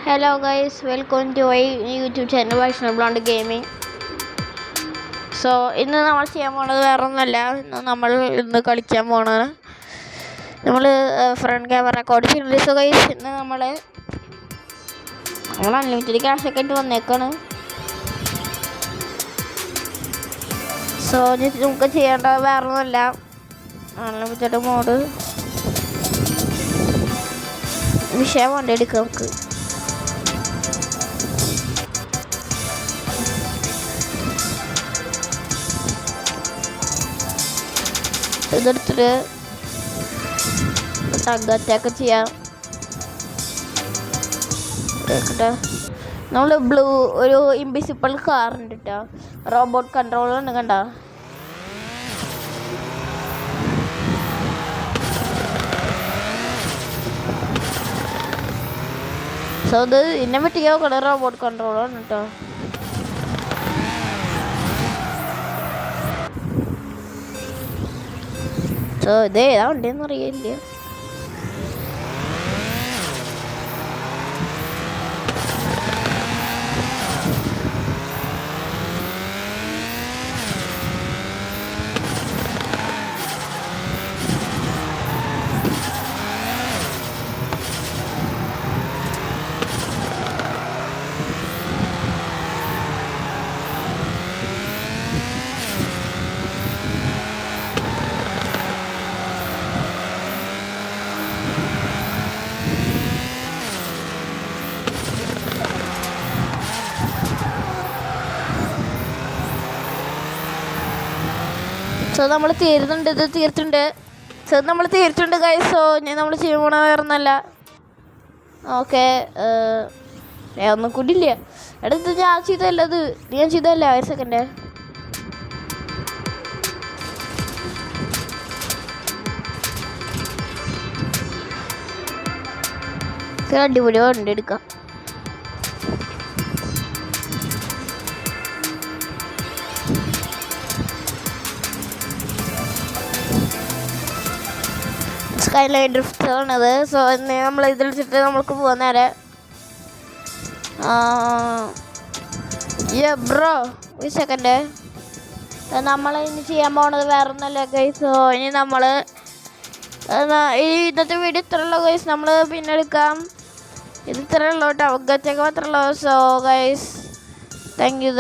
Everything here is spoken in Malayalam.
Hello guys, welcome to my YouTube channel Vaishnav Blonde Gaming. So ഇന്ന് നമ്മൾ ചെയ്യാൻ പോണത് വേറെ ഒന്നുമല്ല. ഇന്ന് കളിക്കാൻ പോണത് നമ്മൾ ഫ്രണ്ട് ക്യാമറ റെക്കോർഡ് ചെയ്യുന്നത്. സോ ഗൈസ് ഇന്ന് നമ്മൾ അൺലിമിറ്റഡ് ക്യാഷ് ഒക്കെ ആയിട്ട് വന്നേക്കാണ്. സോ നമുക്ക് ചെയ്യേണ്ടത് വേറെ ഒന്നുമല്ല, അൺലിമിറ്റഡ് മോഡ് വിഷയം വണ്ടി എടുക്കാം. നമുക്ക് ഇതെടുത്തിട്ട് അറ്റാക്ക് ചെയ്യാം. നമ്മൾ ബ്ലൂ ഒരു ഇൻവിസിബിൾ കാർ ഉണ്ട് കേട്ടോ, റോബോട്ട് കൺട്രോളർ ഉണ്ട് കണ്ട. സോ ഇത് ഇതിനെ പറ്റി നോക്കണം, റോബോട്ട് കൺട്രോളർ ഉണ്ട് കേട്ടോ. സോ ഇത് ഏതാ വണ്ടിയെന്ന് അറിയില്ല. സോ നമ്മൾ തീർത്തുണ്ട് ഗൈസ്. സോ ഞാൻ നമ്മൾ ചെയ്യാൻ പോണ വേറെ ഒന്നല്ല. ഓക്കെ, ഒന്നും കൂടിയില്ല എടുത്ത് ഞാൻ ചെയ്തല്ല, അത് ഞാൻ ചെയ്തല്ല. ഒരു സെക്കൻഡ്, അടിപൊളി വണ്ടി എടുക്കാം. സ്കൈലൈൻ ഡ്രിഫ്റ്റ് ആണത്. സോ നമ്മൾ ഇതിലിച്ചിട്ട് നമ്മൾക്ക് പോകാൻ നേരെ ബ്രോ ഒരു സെക്കൻഡ്. നമ്മൾ ഇനി ചെയ്യാൻ പോണത് വേറെ ഒന്നല്ല ഗൈസ്. സോ ഇനി നമ്മൾ ഇന്നത്തെ വീഡിയോ ഇത്രയുള്ളൂ ഗൈസ്. നമ്മൾ പിന്നെ എടുക്കാം. ഇത് ഇത്രയുള്ളൂ കേട്ടോ, അവഗച്ചൊക്കെ മാത്രമേ ഉള്ളൂ. So guys thank you.